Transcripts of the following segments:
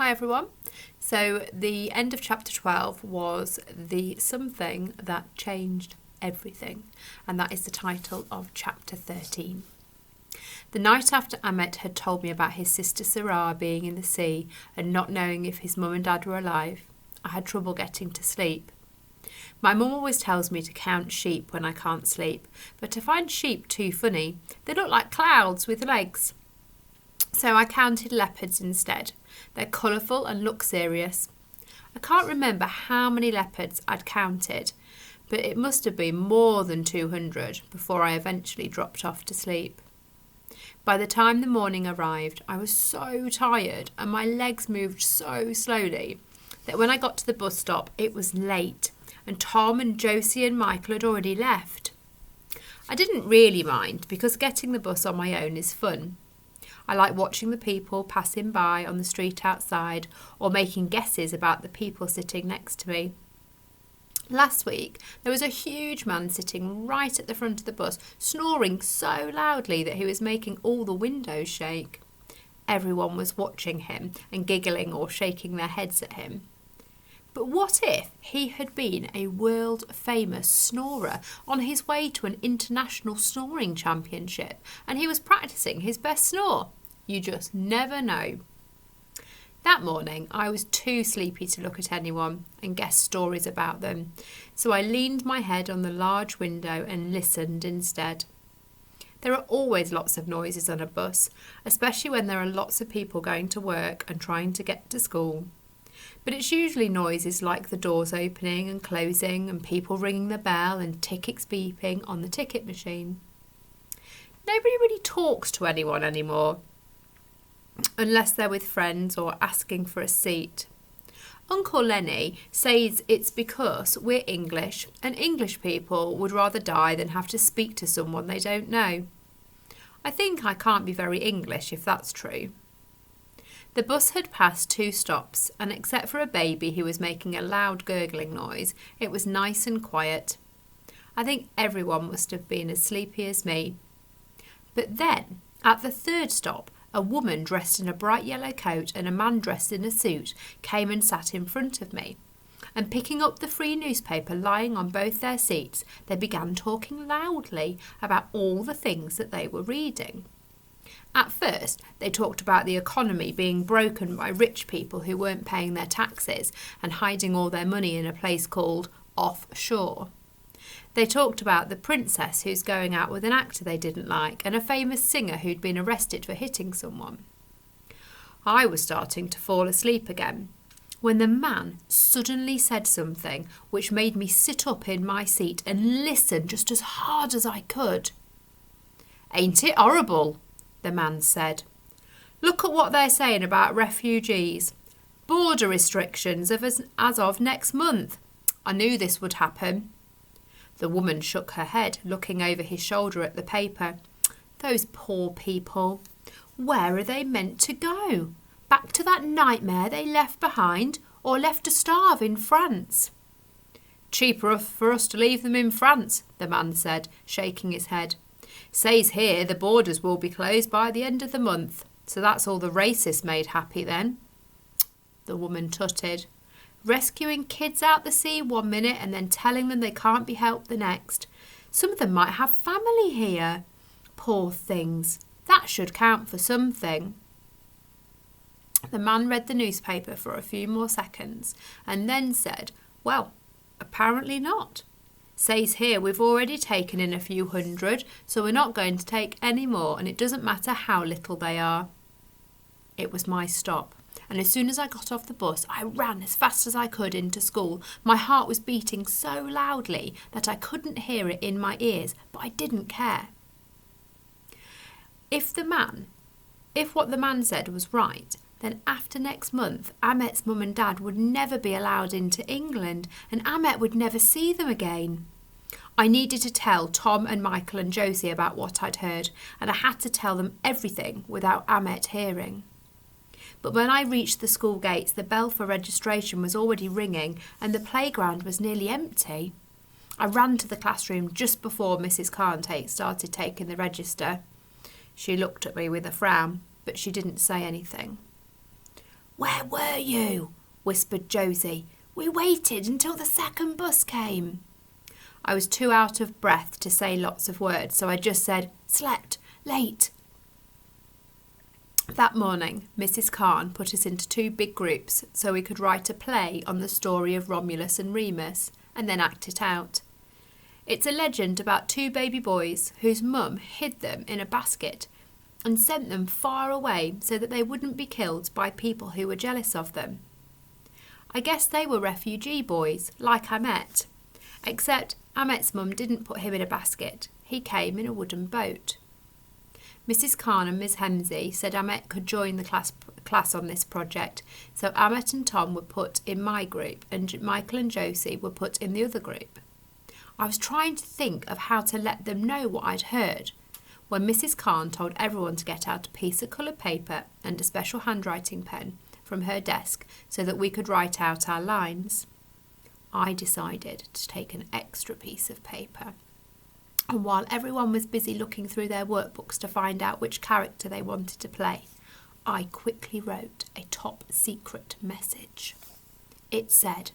Hi everyone. So the end of chapter 12 was the something that changed everything, and that is the title of chapter 13. The night after Ahmet had told me about his sister Sarah being in the sea and not knowing if his mum and dad were alive, I had trouble getting to sleep. My mum always tells me to count sheep when I can't sleep, but I find sheep too funny. They look like clouds with legs. So I counted leopards instead. They're colourful and look serious. I can't remember how many leopards I'd counted, but it must have been more than 200 before I eventually dropped off to sleep. By the time the morning arrived, I was so tired and my legs moved so slowly that when I got to the bus stop, it was late and Tom and Josie and Michael had already left. I didn't really mind because getting the bus on my own is fun. I like watching the people passing by on the street outside or making guesses about the people sitting next to me. Last week, there was a huge man sitting right at the front of the bus, snoring so loudly that he was making all the windows shake. Everyone was watching him and giggling or shaking their heads at him. But what if he had been a world-famous snorer on his way to an international snoring championship and he was practising his best snore? You just never know. That morning, I was too sleepy to look at anyone and guess stories about them, so I leaned my head on the large window and listened instead. There are always lots of noises on a bus, especially when there are lots of people going to work and trying to get to school. But it's usually noises like the doors opening and closing and people ringing the bell and tickets beeping on the ticket machine. Nobody really talks to anyone anymore, unless they're with friends or asking for a seat. Uncle Lenny says it's because we're English and English people would rather die than have to speak to someone they don't know. I think I can't be very English if that's true. The bus had passed 2 stops, and except for a baby who was making a loud gurgling noise, it was nice and quiet. I think everyone must have been as sleepy as me. But then, at the 3rd stop, a woman dressed in a bright yellow coat and a man dressed in a suit came and sat in front of me. And picking up the free newspaper lying on both their seats, they began talking loudly about all the things that they were reading. At first, they talked about the economy being broken by rich people who weren't paying their taxes and hiding all their money in a place called offshore. They talked about the princess who's going out with an actor they didn't like and a famous singer who'd been arrested for hitting someone. I was starting to fall asleep again when the man suddenly said something which made me sit up in my seat and listen just as hard as I could. "Ain't it horrible?" the man said. "Look at what they're saying about refugees. Border restrictions as of next month. I knew this would happen." The woman shook her head, looking over his shoulder at the paper. "Those poor people. Where are they meant to go? Back to that nightmare they left behind, or left to starve in France?" "Cheaper for us to leave them in France," the man said, shaking his head. "Says here the borders will be closed by the end of the month, so that's all the racists made happy then." The woman tutted. "Rescuing kids out the sea one minute and then telling them they can't be helped the next. Some of them might have family here. Poor things. That should count for something." The man read the newspaper for a few more seconds and then said, "Well, apparently not. Says here we've already taken in a few hundred, so we're not going to take any more, and it doesn't matter how little they are." It was my stop, and as soon as I got off the bus, I ran as fast as I could into school. My heart was beating so loudly that I couldn't hear it in my ears, but I didn't care. If what the man said was right, then after next month, Ahmet's mum and dad would never be allowed into England, and Ahmet would never see them again. I needed to tell Tom and Michael and Josie about what I'd heard, and I had to tell them everything without Ahmet hearing. But when I reached the school gates, the bell for registration was already ringing and the playground was nearly empty. I ran to the classroom just before Mrs. Khan started taking the register. She looked at me with a frown, but she didn't say anything. "Where were you?" whispered Josie. "We waited until the second bus came." I was too out of breath to say lots of words, so I just said, "Slept, late." That morning, Mrs. Khan put us into 2 big groups so we could write a play on the story of Romulus and Remus and then act it out. It's a legend about 2 baby boys whose mum hid them in a basket and sent them far away so that they wouldn't be killed by people who were jealous of them. I guess they were refugee boys, like Ahmet, except Ahmet's mum didn't put him in a basket. He came in a wooden boat. Mrs. Khan and Ms. Hemsey said Ahmet could join the class on this project, so Ahmet and Tom were put in my group and Michael and Josie were put in the other group. I was trying to think of how to let them know what I'd heard when Mrs. Khan told everyone to get out a piece of coloured paper and a special handwriting pen from her desk so that we could write out our lines. I decided to take an extra piece of paper. And while everyone was busy looking through their workbooks to find out which character they wanted to play, I quickly wrote a top secret message. It said,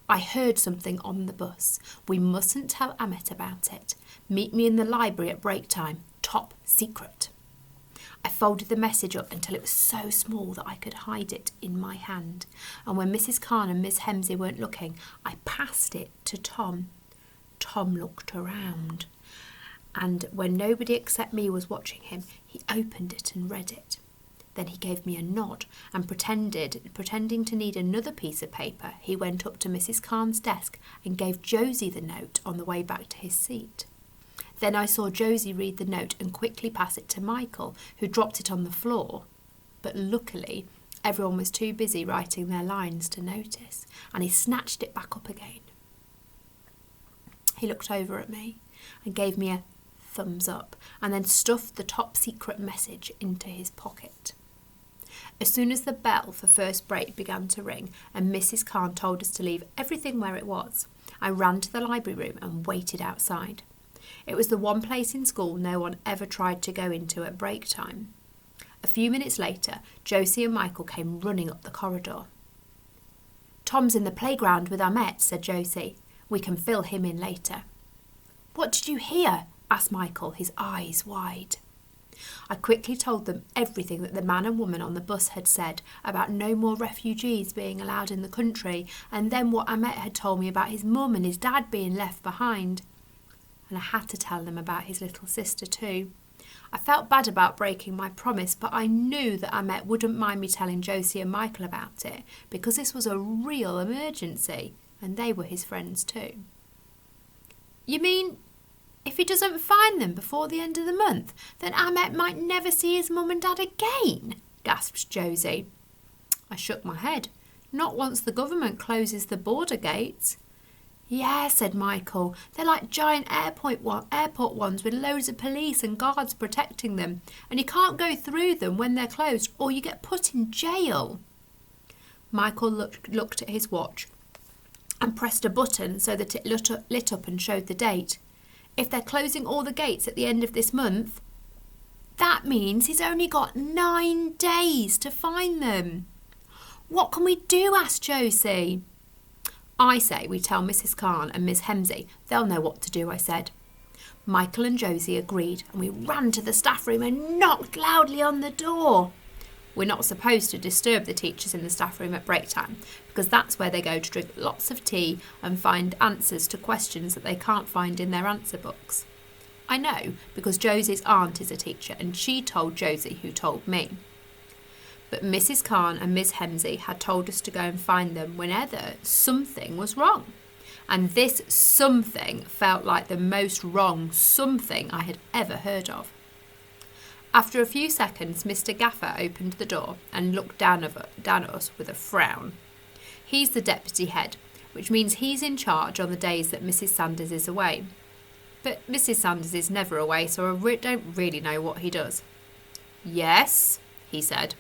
"I heard something on the bus. We mustn't tell Ahmet about it. Meet me in the library at break time. Top secret." I folded the message up until it was so small that I could hide it in my hand. And when Mrs. Khan and Miss Hemsey weren't looking, I passed it to Tom. Tom looked around, and when nobody except me was watching him, he opened it and read it. Then he gave me a nod, and pretending to need another piece of paper, he went up to Mrs. Khan's desk and gave Josie the note on the way back to his seat. Then I saw Josie read the note and quickly pass it to Michael, who dropped it on the floor. But luckily, everyone was too busy writing their lines to notice, and he snatched it back up again. He looked over at me and gave me a thumbs up and then stuffed the top secret message into his pocket. As soon as the bell for first break began to ring and Mrs. Khan told us to leave everything where it was, I ran to the library room and waited outside. It was the one place in school no one ever tried to go into at break time. A few minutes later, Josie and Michael came running up the corridor. "Tom's in the playground with Ahmet," said Josie. "We can fill him in later." "What did you hear?" asked Michael, his eyes wide. I quickly told them everything that the man and woman on the bus had said about no more refugees being allowed in the country, and then what Ahmet had told me about his mum and his dad being left behind. And I had to tell them about his little sister too. I felt bad about breaking my promise, but I knew that Ahmet wouldn't mind me telling Josie and Michael about it because this was a real emergency and they were his friends too. "You mean if he doesn't find them before the end of the month, then Ahmet might never see his mum and dad again?" gasped Josie. I shook my head. "Not once the government closes the border gates." "Yeah," said Michael. "They're like giant airport ones with loads of police and guards protecting them, and you can't go through them when they're closed or you get put in jail." Michael looked at his watch and pressed a button so that it lit up and showed the date. "If they're closing all the gates at the end of this month, that means he's only got 9 days to find them." "What can we do?" asked Josie. "I say we tell Mrs. Khan and Miss Hemsey. They'll know what to do," I said. Michael and Josie agreed, and we ran to the staff room and knocked loudly on the door. We're not supposed to disturb the teachers in the staff room at break time because that's where they go to drink lots of tea and find answers to questions that they can't find in their answer books. I know because Josie's aunt is a teacher and she told Josie who told me. But Mrs. Khan and Miss Hemsey had told us to go and find them whenever something was wrong. And this something felt like the most wrong something I had ever heard of. After a few seconds, Mr. Gaffer opened the door and looked down at us with a frown. He's the deputy head, which means he's in charge on the days that Mrs. Sanders is away. But Mrs. Sanders is never away, so I don't really know what he does. "Yes," he said.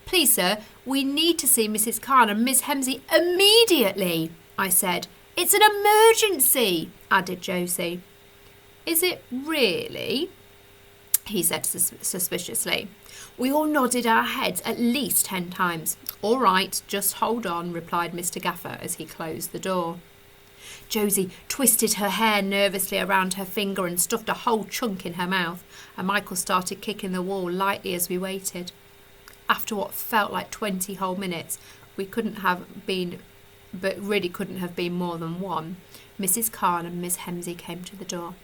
"Please, sir, we need to see Mrs. Khan and Miss Hemsey immediately," I said. "It's an emergency," added Josie. "Is it really?" he said suspiciously. We all nodded our heads at least 10 times. "All right, just hold on," replied Mr. Gaffer as he closed the door. Josie twisted her hair nervously around her finger and stuffed a whole chunk in her mouth, and Michael started kicking the wall lightly as we waited. After what felt like 20 whole minutes, but really couldn't have been more than one, Mrs. Khan and Miss Hemsey came to the door.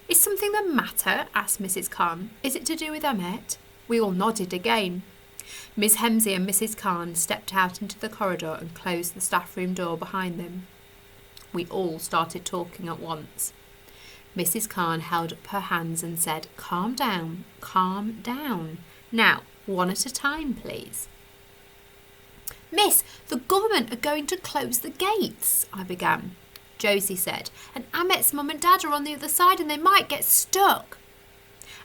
"Is something the matter?" asked Mrs. Khan. "Is it to do with Annette?" We all nodded again. Miss Hemsey and Mrs. Khan stepped out into the corridor and closed the staff room door behind them. We all started talking at once. Mrs. Khan held up her hands and said, "Calm down, calm down. Now, one at a time, please." "Miss, the government are going to close the gates," I began. Josie said, "and Amet's mum and dad are on the other side and they might get stuck."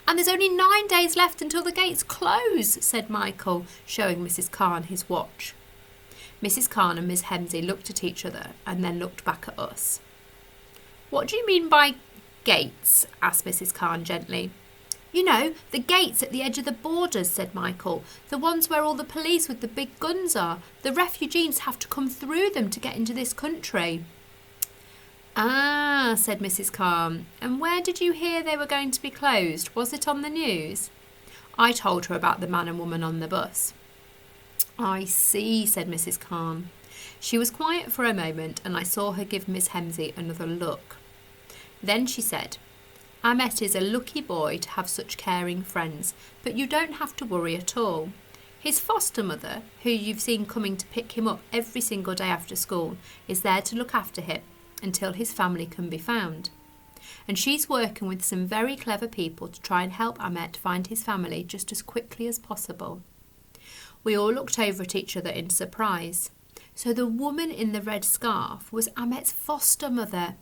"And there's only 9 days left until the gates close," said Michael, showing Mrs. Khan his watch. Mrs. Khan and Miss Hemsey looked at each other and then looked back at us. "What do you mean by gates?" asked Mrs. Khan gently. "You know, the gates at the edge of the borders," said Michael. "The ones where all the police with the big guns are. The refugees have to come through them to get into this country." "Ah," said Mrs. Khan. "And where did you hear they were going to be closed? Was it on the news?" I told her about the man and woman on the bus. "I see," said Mrs. Khan. She was quiet for a moment and I saw her give Miss Hemsey another look. Then she said, "Amet is a lucky boy to have such caring friends, but you don't have to worry at all. His foster mother, who you've seen coming to pick him up every single day after school, is there to look after him until his family can be found. And she's working with some very clever people to try and help Amet find his family just as quickly as possible." We all looked over at each other in surprise. So the woman in the red scarf was Amet's foster mother.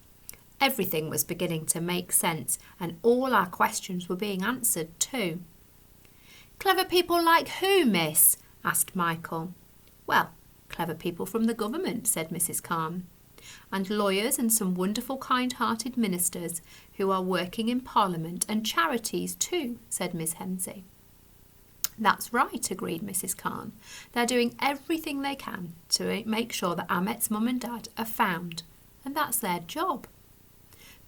Everything was beginning to make sense and all our questions were being answered too. "Clever people like who, miss?" asked Michael. "Well, clever people from the government," said Mrs. Khan. "And lawyers and some wonderful kind-hearted ministers who are working in Parliament and charities too," said Miss Hemsey. "That's right," agreed Mrs. Khan. "They're doing everything they can to make sure that Amet's mum and dad are found, and that's their job."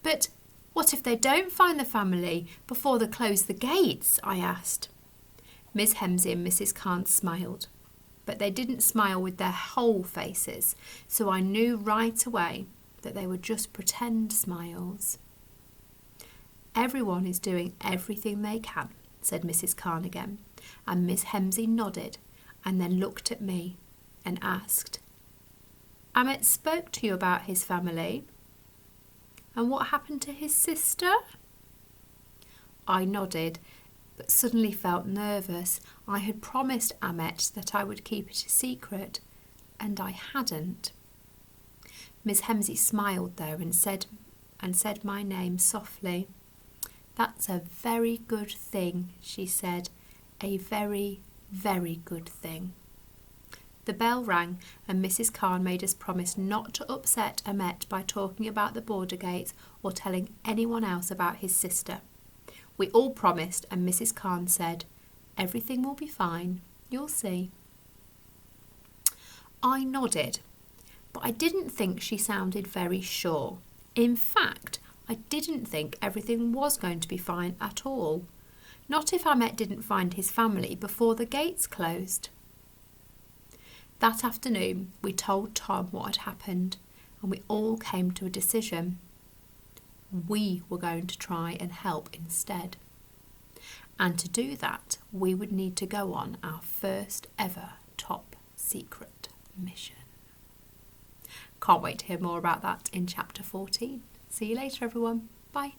"But what if they don't find the family before they close the gates?" I asked. Miss Hemsey and Mrs. Khan smiled, but they didn't smile with their whole faces, so I knew right away that they were just pretend smiles. "Everyone is doing everything they can," said Mrs. Khan again, and Miss Hemsey nodded and then looked at me and asked, "Amet spoke to you about his family? And what happened to his sister?" I nodded, but suddenly felt nervous. I had promised Amet that I would keep it a secret, and I hadn't. Miss Hemsey smiled there and said my name softly. "That's a very good thing," she said. "A very, very good thing." The bell rang and Mrs. Khan made us promise not to upset Amet by talking about the border gates or telling anyone else about his sister. We all promised and Mrs. Khan said, "Everything will be fine, you'll see." I nodded, but I didn't think she sounded very sure. In fact, I didn't think everything was going to be fine at all. Not if Amet didn't find his family before the gates closed. That afternoon, we told Tom what had happened, and we all came to a decision. We were going to try and help instead. And to do that, we would need to go on our first ever top secret mission. Can't wait to hear more about that in chapter 14. See you later, everyone. Bye.